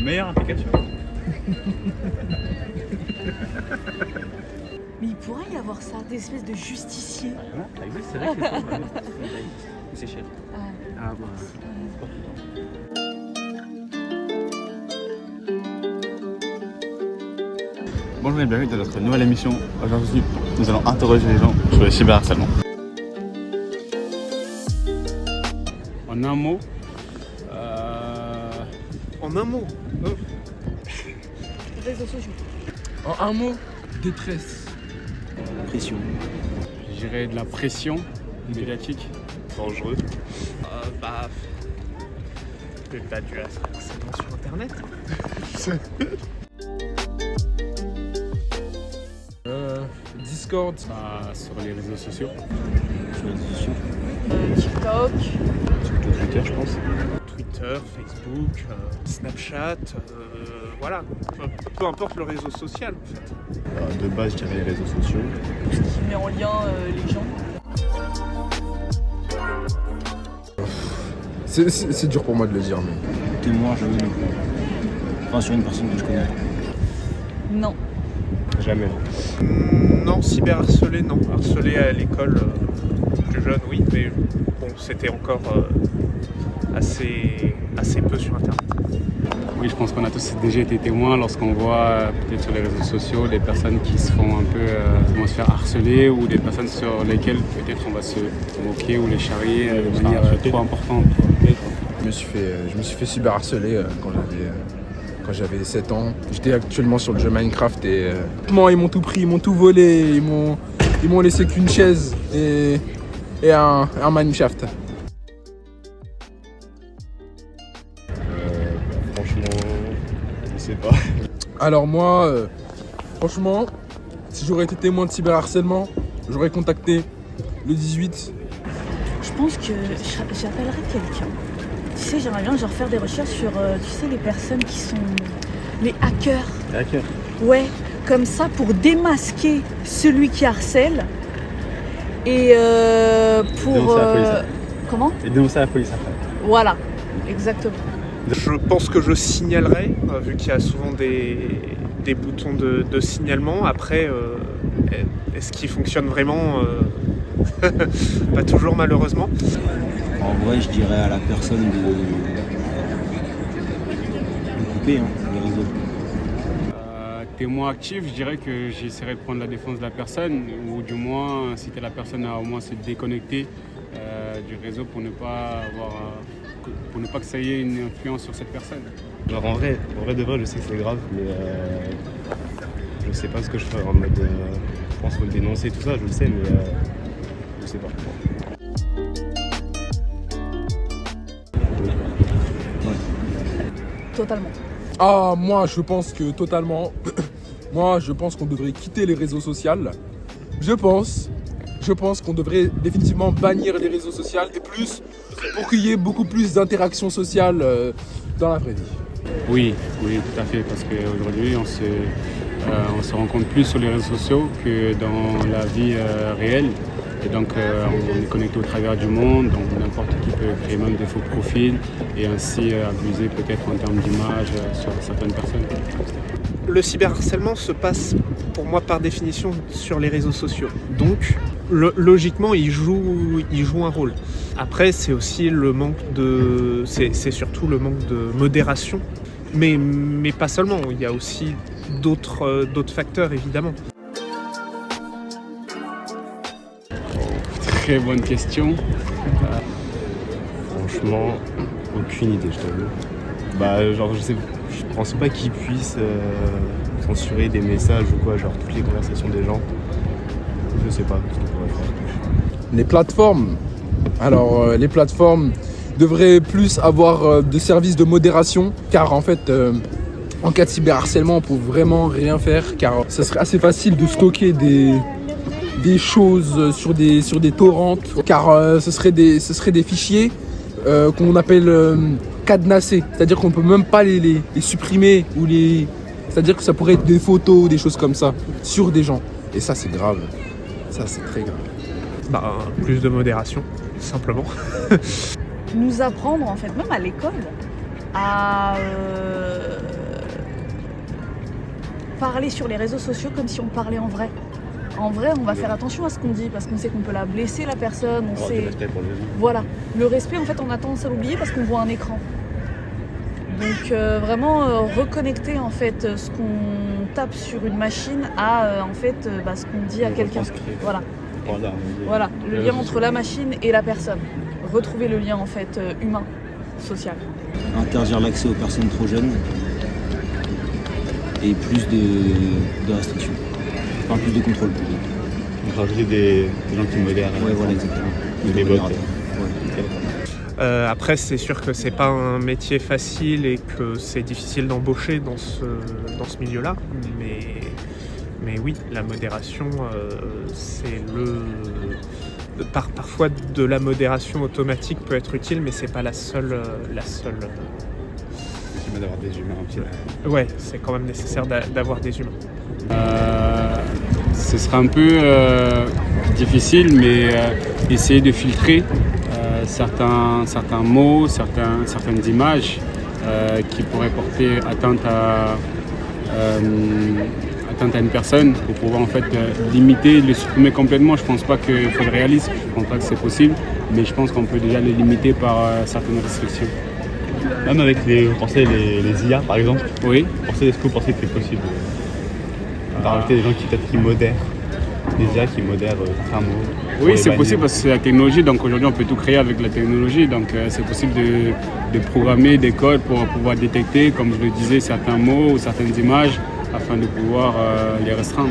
Meilleure application. Mais il pourrait y avoir ça, des espèces de justiciers. Non, ça existe, c'est vrai que c'est cher. Ah bon. Bonjour et bienvenue dans notre nouvelle émission. Aujourd'hui, nous allons interroger les gens sur le cyberharcèlement. En un mot, En un mot. Réseaux sociaux. En un mot, détresse. pression. Je dirais de la pression médiatique. Dangereux. T'as dû harcèlement sur internet. Discord. Bah, sur les réseaux sociaux. Sur les réseaux sociaux. TikTok. Surtout Twitter, je pense. Twitter, Facebook, Snapchat, voilà. Peu importe le réseau social en fait. De base, je dirais les réseaux sociaux. Tout ce qui met en lien les gens. C'est dur pour moi de le dire, mais. Témoin, je veux non. Enfin, sur une personne que je connais. Non. Jamais. Non, cyberharcelé, non. Harcelé à l'école, plus jeune, oui, mais bon, c'était encore assez peu sur internet. Oui, je pense qu'on a tous déjà été témoins lorsqu'on voit peut-être sur les réseaux sociaux des personnes qui se font un peu vont se faire harceler ou des personnes sur lesquelles peut-être on va se moquer ou les charrier de manière trop importante. Je me suis fait cyberharceler quand j'avais 7 ans. J'étais actuellement sur le jeu Minecraft et ils m'ont tout pris, ils m'ont tout volé, ils m'ont laissé qu'une chaise et un mineshaft. Franchement, je sais pas. Alors moi, franchement, si j'aurais été témoin de cyberharcèlement, j'aurais contacté le 18. Je pense que j'appellerais quelqu'un. Tu sais, j'aimerais bien genre faire des recherches sur, tu sais, les personnes qui sont les hackers. Les hackers. Ouais, comme ça pour démasquer celui qui harcèle et pour Dénoncer la police après. Comment? Et dénoncer à la police après. Voilà, exactement. Je pense que je signalerai, vu qu'il y a souvent des boutons de signalement. Après, est-ce qu'il fonctionne vraiment Pas toujours malheureusement. En vrai, je dirais à la personne de couper les réseaux. Témoin actif, je dirais que j'essaierai de prendre la défense de la personne ou du moins inciter la personne à au moins se déconnecter du réseau pour ne pas que ça ait une influence sur cette personne. Alors en vrai de vrai, je sais que c'est grave, mais je sais pas ce que je ferais en mode. Je pense qu'il faut le dénoncer, tout ça, je le sais, mais je sais pas. Totalement. Ah, moi je pense que totalement. Moi je pense qu'on devrait quitter les réseaux sociaux. Je pense qu'on devrait définitivement bannir les réseaux sociaux et plus pour qu'il y ait beaucoup plus d'interactions sociales dans la vraie vie. Oui, tout à fait, parce qu'aujourd'hui on se rencontre plus sur les réseaux sociaux que dans la vie réelle. Et donc on est connecté au travers du monde, donc n'importe qui peut créer même des faux profils et ainsi abuser peut-être en termes d'image sur certaines personnes. Le cyberharcèlement se passe pour moi par définition sur les réseaux sociaux. Donc logiquement il joue un rôle. Après c'est aussi le manque c'est surtout le manque de modération. Mais pas seulement, il y a aussi d'autres facteurs évidemment. Très bonne question. Franchement, aucune idée, je t'avoue. Je pense pas qu'ils puissent censurer des messages ou quoi, genre toutes les conversations des gens. Je sais pas ce qu'ils pourraient faire. Les plateformes. Alors les plateformes devraient plus avoir des services de modération car en fait en cas de cyberharcèlement on peut vraiment rien faire car ça serait assez facile de stocker des choses sur des torrents car ce serait des fichiers qu'on appelle cadenassés, c'est-à-dire qu'on peut même pas les supprimer ou c'est-à-dire que ça pourrait être des photos, des choses comme ça sur des gens et ça c'est grave, ça c'est très grave. Plus de modération, simplement. Nous apprendre en fait, même à l'école, à parler sur les réseaux sociaux comme si on parlait en vrai. En vrai, on va faire attention à ce qu'on dit parce qu'on sait qu'on peut la blesser la personne. On Avoir sait... du respect pour les gens. Voilà. Le respect, en fait, on a tendance à l'oublier parce qu'on voit un écran. Donc vraiment reconnecter en fait ce qu'on tape sur une machine à en fait ce qu'on dit à quelqu'un. Voilà. Voilà, le lien entre la machine et la personne. Retrouver le lien en fait humain, social. Interdire l'accès aux personnes trop jeunes et plus de restrictions. Enfin, plus de contrôle. Donc rajouter des gens qui modèrent. Ouais, voilà, exactement. Des bots. Après, c'est sûr que c'est pas un métier facile et que c'est difficile d'embaucher dans ce milieu-là. Mais oui, la modération, c'est parfois de la modération automatique peut être utile, mais c'est pas la seule. C'est bien d'avoir des humains aussi. Ouais, c'est quand même nécessaire d'avoir des humains. Ce sera un peu difficile, mais essayer de filtrer certains mots, certaines images qui pourraient porter atteinte à une personne pour pouvoir en fait limiter, le supprimer complètement. Je pense pas qu'il faut le réalisme, je pense pas que c'est possible, mais je pense qu'on peut déjà le limiter par certaines restrictions. Même avec les IA par exemple. Oui. Est-ce que vous pensez que c'est possible de rajouter des gens qui modèrent, des IA qui modèrent certains mots? Oui, c'est possible parce que c'est la technologie, donc aujourd'hui on peut tout créer avec la technologie, donc c'est possible de programmer des codes pour pouvoir détecter, comme je le disais, certains mots ou certaines images afin de pouvoir les restreindre.